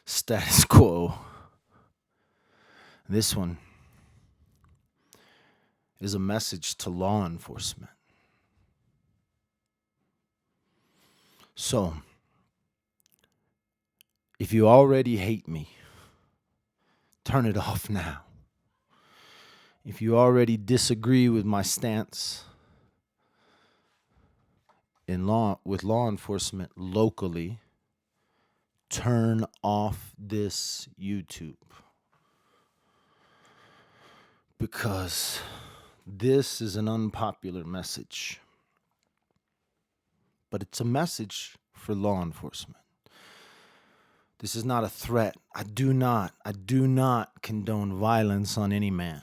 status quo. This one is a message to law enforcement. So, if you already hate me, turn it off now. If you already disagree with my stance with law enforcement locally, turn off this YouTube. Because this is an unpopular message. But it's a message for law enforcement. This is not a threat. I do not condone violence on any man,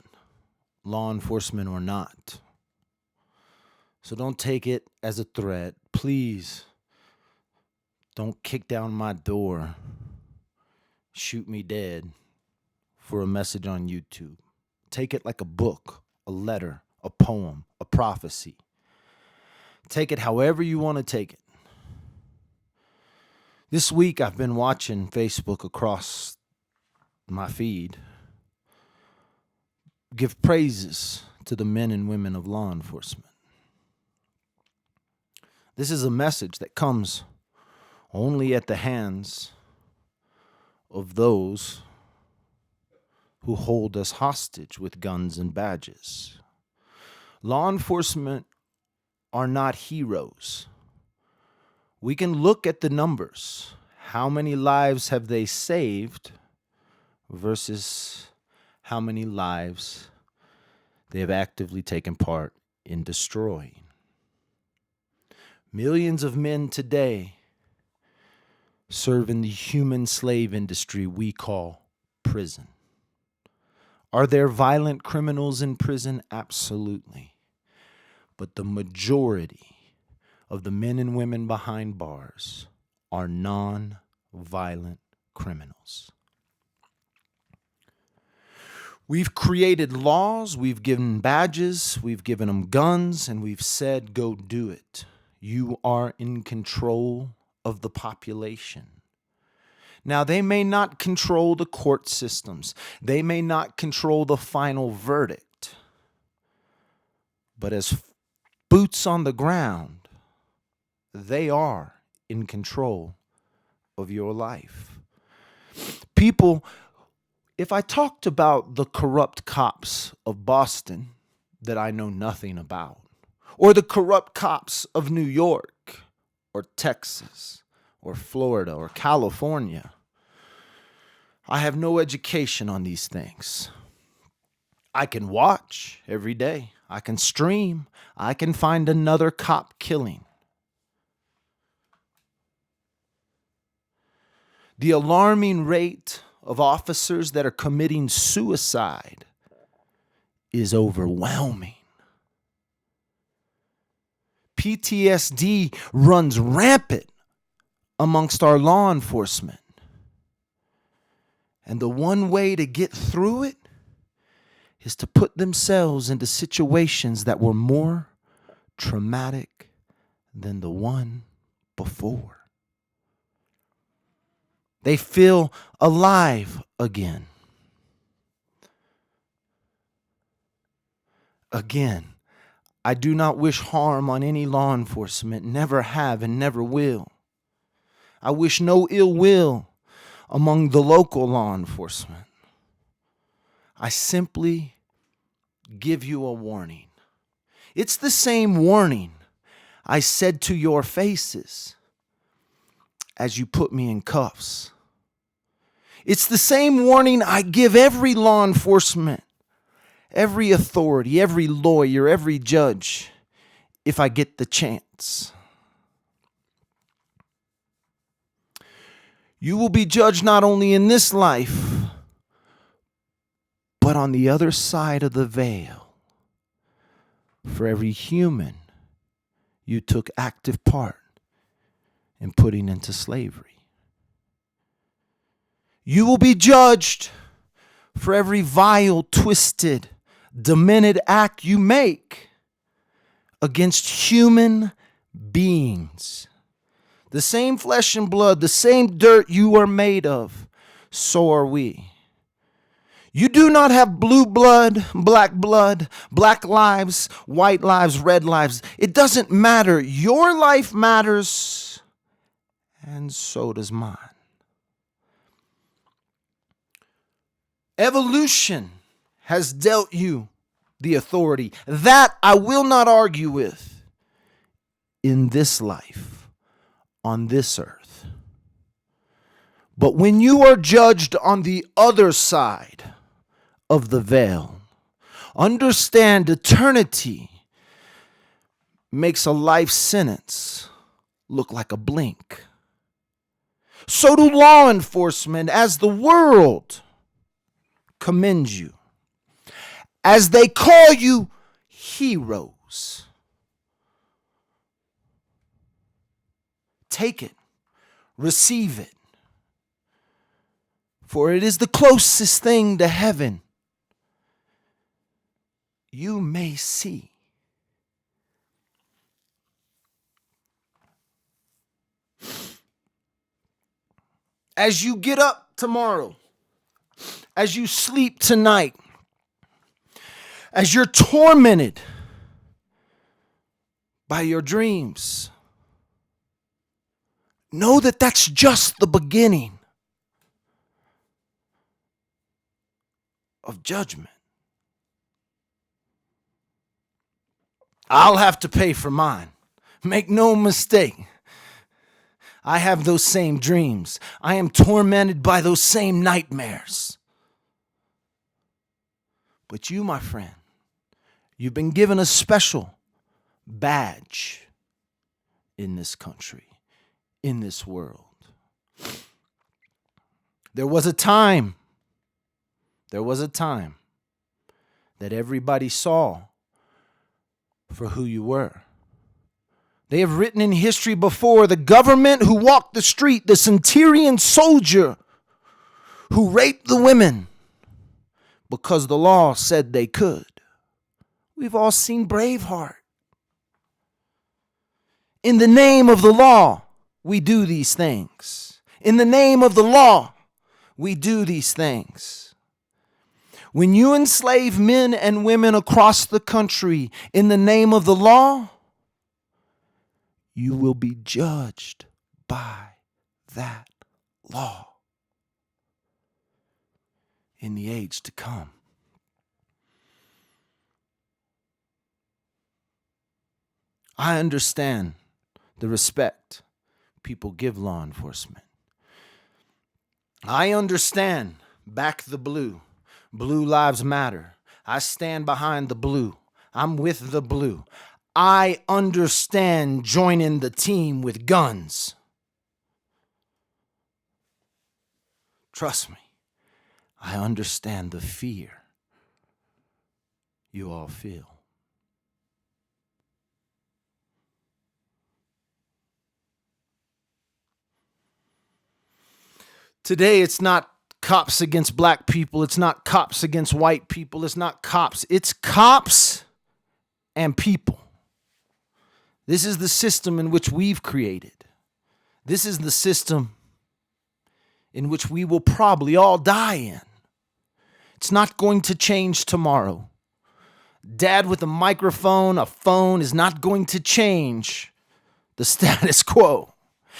law enforcement or not. So don't take it as a threat. Please don't kick down my door, shoot me dead for a message on YouTube. Take it like a book, a letter, a poem, a prophecy. Take it however you want to take it. This week I've been watching Facebook across my feed give praises to the men and women of law enforcement. This is a message that comes only at the hands of those who hold us hostage with guns and badges. Law enforcement are not heroes. We can look at the numbers. How many lives have they saved versus how many lives they have actively taken part in destroying? Millions of men today serve in the human slave industry we call prison. Are there violent criminals in prison? Absolutely. But the majority of the men and women behind bars are non-violent criminals. We've created laws, we've given badges, we've given them guns, and we've said, go do it. You are in control of the population. Now, they may not control the court systems. They may not control the final verdict. But as boots on the ground, they are in control of your life. People, if I talked about the corrupt cops of Boston that I know nothing about, or the corrupt cops of New York, or Texas, or Florida, or California, I have no education on these things. I can watch every day. I can stream. I can find another cop killing. The alarming rate of officers that are committing suicide is overwhelming. PTSD runs rampant amongst our law enforcement. And the one way to get through it is to put themselves into situations that were more traumatic than the one before. They feel alive again. Again, I do not wish harm on any law enforcement, never have and never will. I wish no ill will among the local law enforcement. I simply give you a warning. It's the same warning I said to your faces as you put me in cuffs. It's the same warning I give every law enforcement, every authority, every lawyer, every judge, if I get the chance. You will be judged not only in this life, but on the other side of the veil for every human you took active part in putting into slavery. You will be judged for every vile, twisted, demented act you make against human beings. The same flesh and blood, the same dirt you are made of, so are we. You do not have blue blood, black lives, white lives, red lives. It doesn't matter. Your life matters, and so does mine. Evolution has dealt you the authority. That I will not argue with in this life, on this earth. But when you are judged on the other side of the veil, understand eternity makes a life sentence look like a blink. So do law enforcement as the world commends you, as they call you heroes. Take it, receive it, for it is the closest thing to heaven you may see. As you get up tomorrow, as you sleep tonight, as you're tormented by your dreams, know that that's just the beginning of judgment. I'll have to pay for mine. Make no mistake. I have those same dreams. I am tormented by those same nightmares. But you, my friend, you've been given a special badge in this country, in this world. There was a time that everybody saw for who you were. They have written in history before the government who walked the street, the centurion soldier who raped the women because the law said they could. We've all seen Braveheart. In the name of the law, we do these things. In the name of the law, we do these things. When you enslave men and women across the country in the name of the law, you will be judged by that law in the age to come. I understand the respect people give law enforcement. I understand back the blue. Blue lives matter. I stand behind the blue. I'm with the blue. I understand joining the team with guns. Trust me, I understand the fear you all feel. Today, it's not cops against black people. It's not cops against white people. It's not cops. It's cops and people. This is the system in which we've created. This is the system in which we will probably all die in. It's not going to change tomorrow. Dad with a microphone, a phone is not going to change the status quo.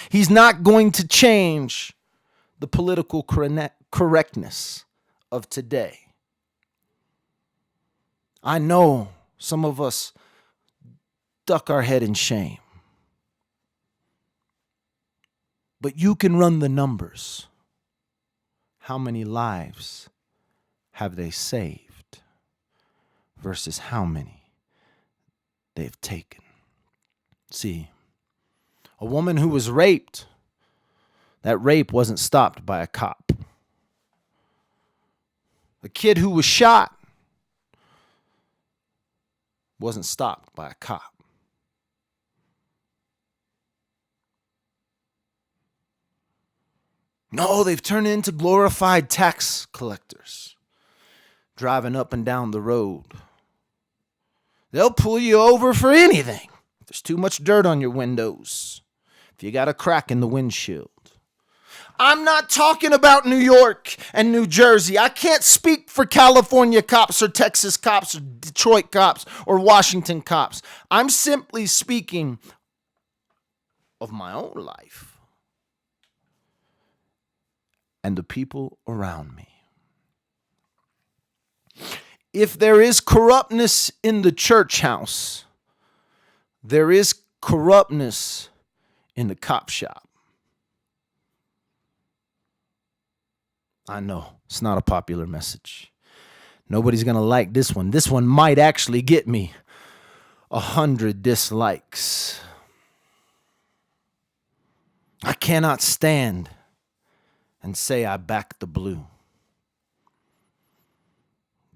He's not going to change the political correctness of today. I know some of us duck our head in shame. But you can run the numbers. How many lives have they saved versus how many they've taken? See, a woman who was raped, that rape wasn't stopped by a cop. A kid who was shot wasn't stopped by a cop. No, they've turned into glorified tax collectors, driving up and down the road. They'll pull you over for anything. If there's too much dirt on your windows, if you got a crack in the windshield. I'm not talking about New York and New Jersey. I can't speak for California cops or Texas cops or Detroit cops or Washington cops. I'm simply speaking of my own life and the people around me. If there is corruptness in the church house, there is corruptness in the cop shop. I know it's not a popular message. Nobody's going to like this one. This one might actually get me 100 dislikes. I cannot stand and say I back the blue,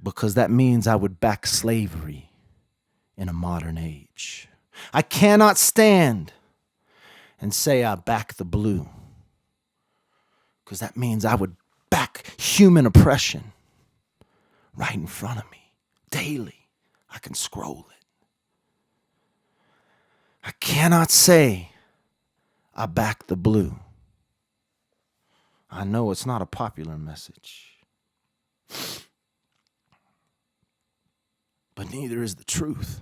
because that means I would back slavery in a modern age. I cannot stand and say I back the blue, because that means I would back human oppression right in front of me daily. I can scroll it. I cannot say I back the blue. I know it's not a popular message, but neither is the truth.